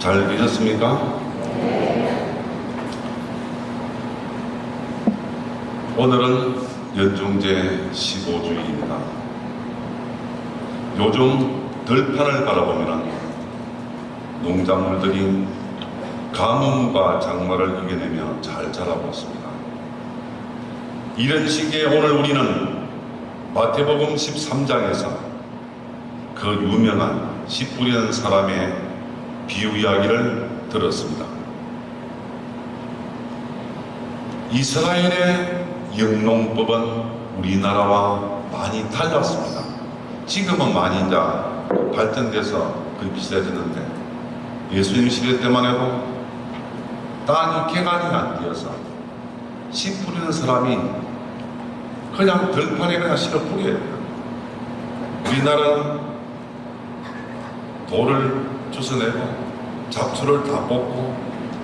잘 계셨습니까? 오늘은 연중제 15주일입니다. 요즘 들판을 바라보면 농작물들이 가뭄과 장마를 이겨내며 잘 자라고 있습니다. 이런 시기에 오늘 우리는 마태복음 13장에서 그 유명한 씨 뿌리는 사람의 비유 이야기를 들었습니다. 이스라엘의 영농법은 우리나라와 많이 달랐습니다. 지금은 많이 이제 발전돼서 그렇게 비슷해졌는데 예수님 시대 때만 해도 땅이 개간이 안 되어서 씨 뿌리는 사람이 그냥 들판에 그냥 씨를 뿌려야 돼요. 우리나라는 돌을 주워내고 잡초를 다 뽑고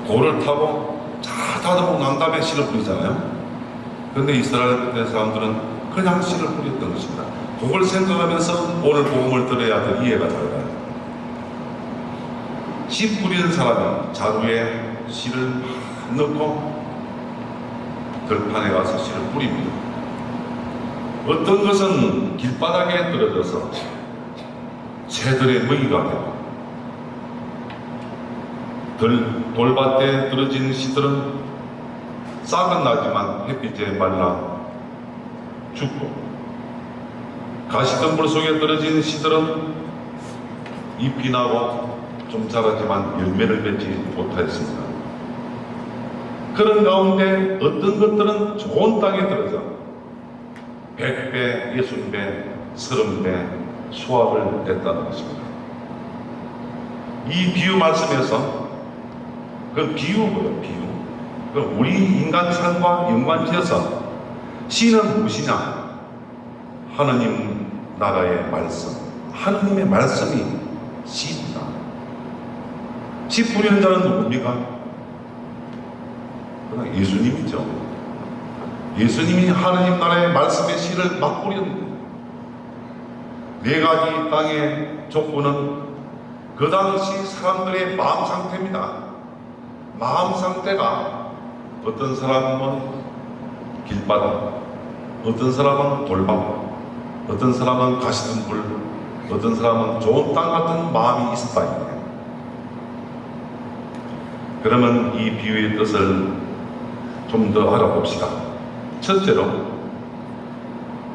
골을 타고 잘 다듬고 난 다음에 씨를 뿌리잖아요. 그런데 이스라엘 사람들은 그냥 씨를 뿌렸던 것입니다. 그걸 생각하면서 오늘 복음을 들어야 될 이해가 잘 가요. 씨 뿌리는 사람이 자루에 씨를 넣고 들판에 가서 씨를 뿌립니다. 어떤 것은 길바닥에 떨어져서 새들의 먹이가 되고 돌밭에 떨어진 씨들은 싹은 나지만 햇빛에 말라 죽고, 가시덤불 속에 떨어진 씨들은 잎이 나고 좀 자라지만 열매를 맺지 못하였습니다. 그런 가운데 어떤 것들은 좋은 땅에 떨어져 100배, 60배, 30배 수확을 냈다는 것입니다. 이 비유 말씀에서 그 비유고요, 비유. 우리 인간 삶과 연관지어서 씨는 무엇이냐? 하느님 나라의 말씀, 하느님의 말씀이 씨입니다. 씨 뿌리는 자는 누굽니까? 그냥 예수님이죠. 예수님이 하느님 나라의 말씀의 씨를 막 뿌렸는데, 네 가지 땅의 족보는 그 당시 사람들의 마음 상태입니다. 마음 상태가 어떤 사람은 길바닥, 어떤 사람은 돌밭, 어떤 사람은 가시덤불, 어떤 사람은 좋은 땅 같은 마음이 있었다. 그러면 이 비유의 뜻을 좀 더 알아봅시다. 첫째로,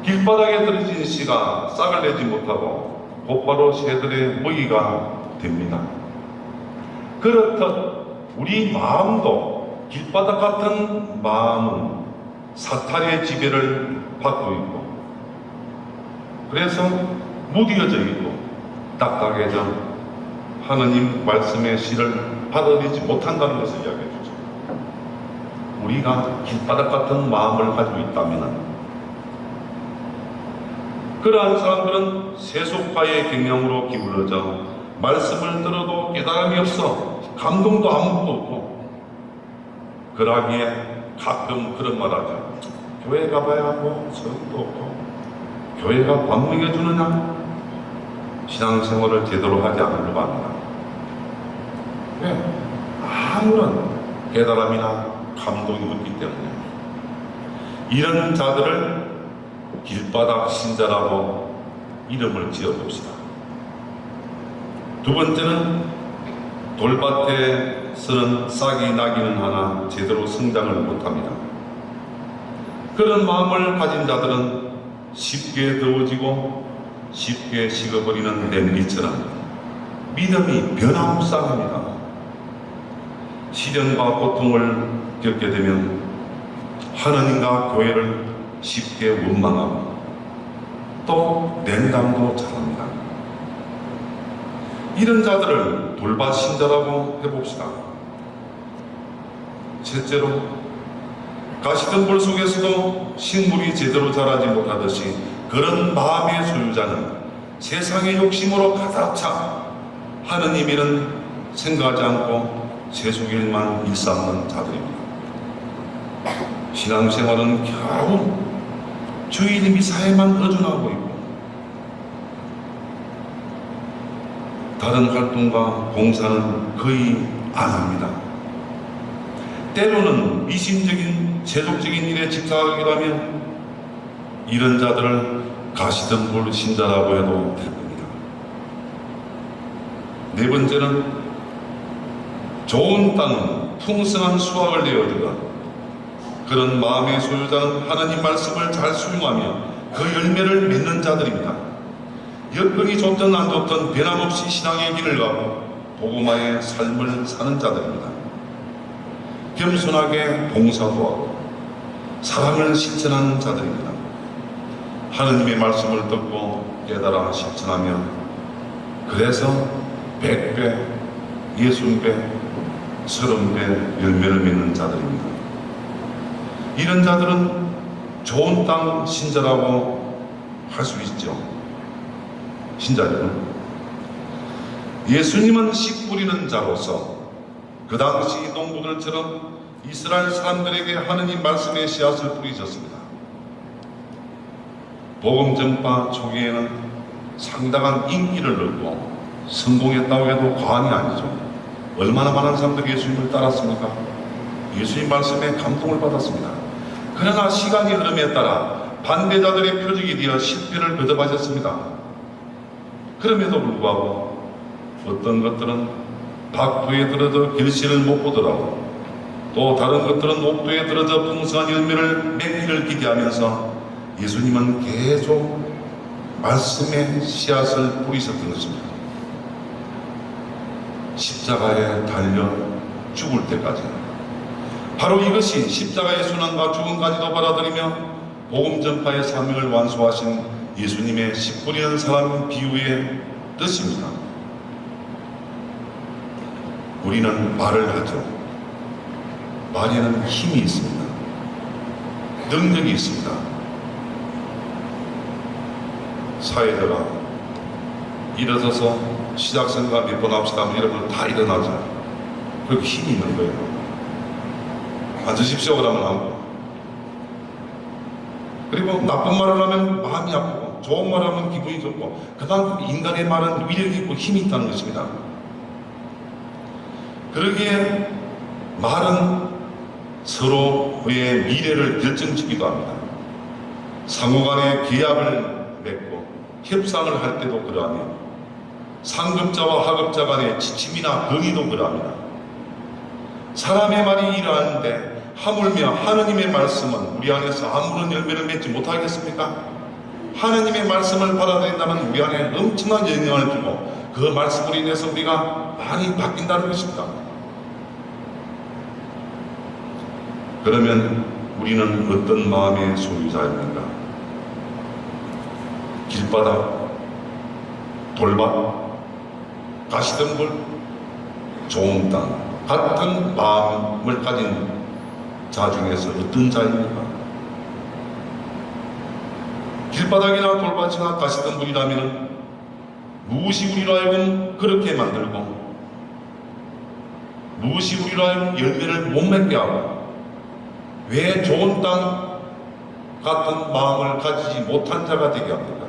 길바닥에 떨어진 씨가 싹을 내지 못하고 곧바로 새들의 먹이가 됩니다. 그렇듯 우리 마음도 길바닥 같은 마음은 사탄의 지배를 받고 있고, 그래서 무뎌져 있고 딱딱해져 하느님 말씀의 씨를 받아들이지 못한다는 것을 이야기해 주죠. 우리가 길바닥 같은 마음을 가지고 있다면 그러한 사람들은 세속화의 경향으로 기울어져 말씀을 들어도 깨달음이 없어 감동도 아무것도 없고, 그러기에 가끔 그런 말 하죠. 교회 가봐야 하고 소용도 없고 교회가 밥 먹여주느냐? 신앙생활을 제대로 하지 않으려고 합니다. 왜? 아무런 깨달음이나 감동이 없기 때문에. 이런 자들을 길바닥 신자라고 이름을 지어봅시다. 두 번째는 돌밭에서는 싹이 나기는 하나 제대로 성장을 못합니다. 그런 마음을 가진 자들은 쉽게 더워지고 쉽게 식어버리는 냄비처럼 믿음이 변화무쌍합니다. 시련과 고통을 겪게 되면 하나님과 교회를 쉽게 원망하고 또 냉담도 잘합니다. 이런 자들을 돌밭 신자라고 해봅시다. 셋째로, 가시덤불 속에서도 식물이 제대로 자라지 못하듯이 그런 마음의 소유자는 세상의 욕심으로 가득 차 하느님 일은 생각하지 않고 세속 일만 일삼는 자들입니다. 신앙생활은 겨우 주인님이 사회만 의존하고 있고 다른 활동과 봉사는 거의 안 합니다. 때로는 미심적인 세속적인 일에 집착하기도 하며 이런 자들을 가시덤불 신자라고 해도 될 겁니다. 네 번째는 좋은 땅은 풍성한 수확을 내어주라. 그런 마음의 소유자는 하나님 말씀을 잘 수용하며 그 열매를 맺는 자들입니다. 여건이 좋든 안 좋든 변함없이 신앙의 길을 가고 복음화의 삶을 사는 자들입니다. 겸손하게 봉사도 하고 사랑을 실천하는 자들입니다. 하느님의 말씀을 듣고 깨달아 실천하며 그래서 100배, 60배, 30배 열매를 맺는 자들입니다. 이런 자들은 좋은 땅 신자라고 할 수 있죠. 신자들은 예수님은 씨 뿌리는 자로서 그 당시 농부들처럼 이스라엘 사람들에게 하느님 말씀의 씨앗을 뿌리셨습니다. 복음 전파 초기에는 상당한 인기를 얻고 성공했다고 해도 과언이 아니죠. 얼마나 많은 사람들이 예수님을 따랐습니까? 예수님 말씀에 감동을 받았습니다. 그러나 시간이 흐름에 따라 반대자들의 표적이 되어 실패를 거듭하셨습니다. 그럼에도 불구하고 어떤 것들은 박두에 들어져 결실을 못 보더라도 또 다른 것들은 옥두에 들어져 풍성한 열매를 맺기를 기대하면서 예수님은 계속 말씀의 씨앗을 뿌리셨던 것입니다. 십자가에 달려 죽을 때까지. 바로 이것이 십자가의 순환과 죽음까지도 받아들이며 복음 전파의 사명을 완수하신 예수님의 씨 뿌리는 사람 비유의 뜻입니다. 우리는 말을 하죠. 말에는 힘이 있습니다. 능력이 있습니다. 사회자가 일어서서 시작선과 몇 번 합시다 하면 여러분 다 일어나죠. 그렇게 힘이 있는 거예요. 앉으십시오 그러면 하고, 그리고 나쁜 말을 하면 마음이 아프고 좋은 말을 하면 기분이 좋고, 그만큼 인간의 말은 위력이 있고 힘이 있다는 것입니다. 그러기에 말은 서로의 미래를 결정짓기도 합니다. 상호간의 계약을 맺고 협상을 할 때도 그러하며 상급자와 하급자 간의 지침이나 건의도 그러합니다. 사람의 말이 이러한데 하물며 하느님의 말씀은 우리 안에서 아무런 열매를 맺지 못하겠습니까? 하느님의 말씀을 받아들인다면 우리 안에 엄청난 영향을 주고 그 말씀으로 인해서 우리가 많이 바뀐다는 것입니다. 그러면 우리는 어떤 마음의 소유자입니까? 길바닥, 돌밭, 가시덤불, 좋은 땅 같은 마음을 가진 자 중에서 어떤 자입니까? 길바닥이나 돌밭이나 가시덤불이라면 무엇이 우리로 하여금 그렇게 만들고 무엇이 우리로 하여금 열매를 못 맺게 하고 왜 좋은 땅 같은 마음을 가지지 못한 자가 되게 합니까?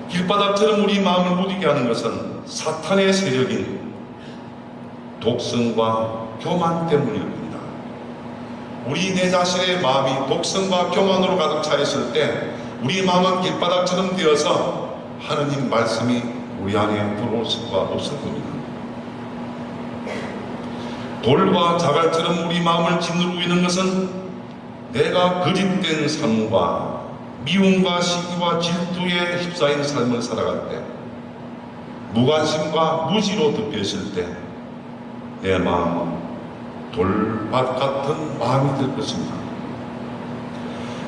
길바닥처럼 우리 마음을 무디게 하는 것은 사탄의 세력인 독성과 교만 때문일 겁니다. 우리 내 자신의 마음이 독성과 교만으로 가득 차 있을 때 우리 마음은 길바닥처럼 되어서 하느님 말씀이 우리 안에 들어올 수가 없을 겁니다. 돌과 자갈처럼 우리 마음을 짓누르고 있는 것은 내가 거짓된 삶과 미움과 시기와 질투에 휩싸인 삶을 살아갈 때 무관심과 무지로 덮여 있을 때 내 마음은 돌밭 같은 마음이 될 것입니다.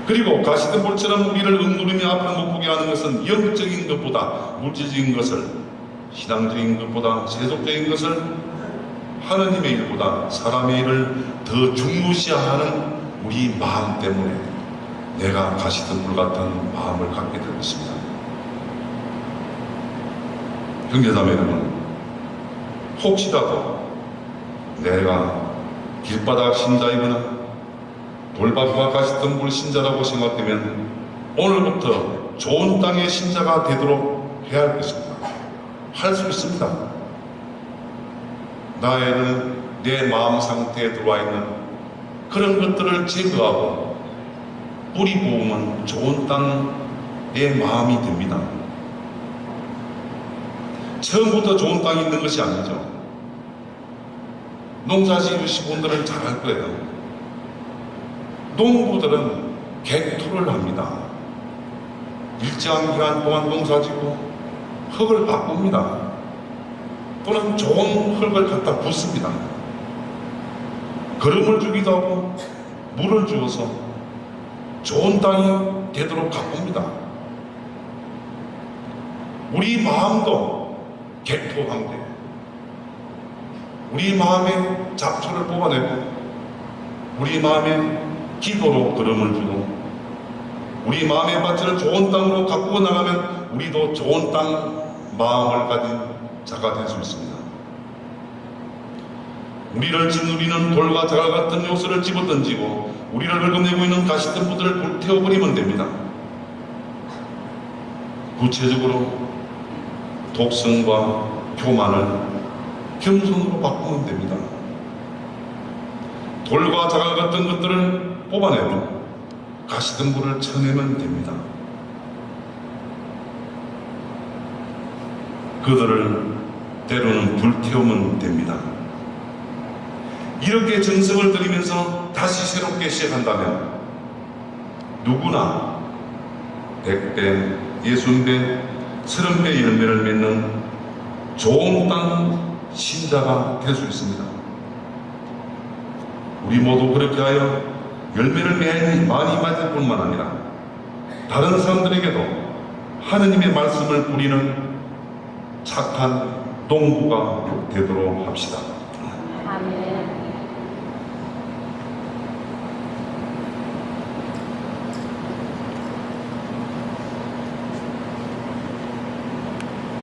그리고 가시덤불처럼 우리를 억누르며 앞을 못 보게 하는 것은 영적인 것보다 물질적인 것을, 신앙적인 것보다 세속적인 것을, 하느님의 일보다 사람의 일을 더 중요시하는 우리 마음 때문에 내가 가시덤불 같은 마음을 갖게 될 것입니다. 형제자매 여러분, 혹시라도 내가 길바닥 신자이거나 돌밭과 가시덤불 신자라고 생각되면 오늘부터 좋은 땅의 신자가 되도록 해야 할 것입니다. 할 수 있습니다. 나에는 내 마음 상태에 들어와 있는 그런 것들을 제거하고 뿌리 부으면 좋은 땅의 마음이 됩니다. 처음부터 좋은 땅이 있는 것이 아니죠. 농사 지으신 분들은 잘 알 거예요. 농부들은 객투를 합니다. 일정한 기간 동안 농사 지고 흙을 바꿉니다. 또는 좋은 흙을 갖다 붓습니다. 거름을 주기도 하고 물을 주어서 좋은 땅이 되도록 가꿉니다. 우리 마음도 객토하면 돼요. 우리 마음의 잡초를 뽑아내고 우리 마음의 기도로 거름을 주고 우리 마음의 밭을 좋은 땅으로 가꾸어 나가면 우리도 좋은 땅 마음을 가진 자가 될 수 있습니다. 우리를 짓누리는 돌과 자갈 같은 요소를 집어던지고 우리를 긁어내고 있는 가시덤불들을 불태워버리면 됩니다. 구체적으로 독성과 교만을 겸손으로 바꾸면 됩니다. 돌과 자갈 같은 것들을 뽑아내고 가시덤불을 쳐내면 됩니다. 그들을 때로는 불태우면 됩니다. 이렇게 정성을 들이면서 다시 새롭게 시작한다면 누구나 100배, 60배, 30배 열매를 맺는 좋은 땅 신자가 될 수 있습니다. 우리 모두 그렇게 하여 열매를 많이 맞을 뿐만 아니라 다른 사람들에게도 하느님의 말씀을 뿌리는 착한 농부가 되도록 합시다. 아멘.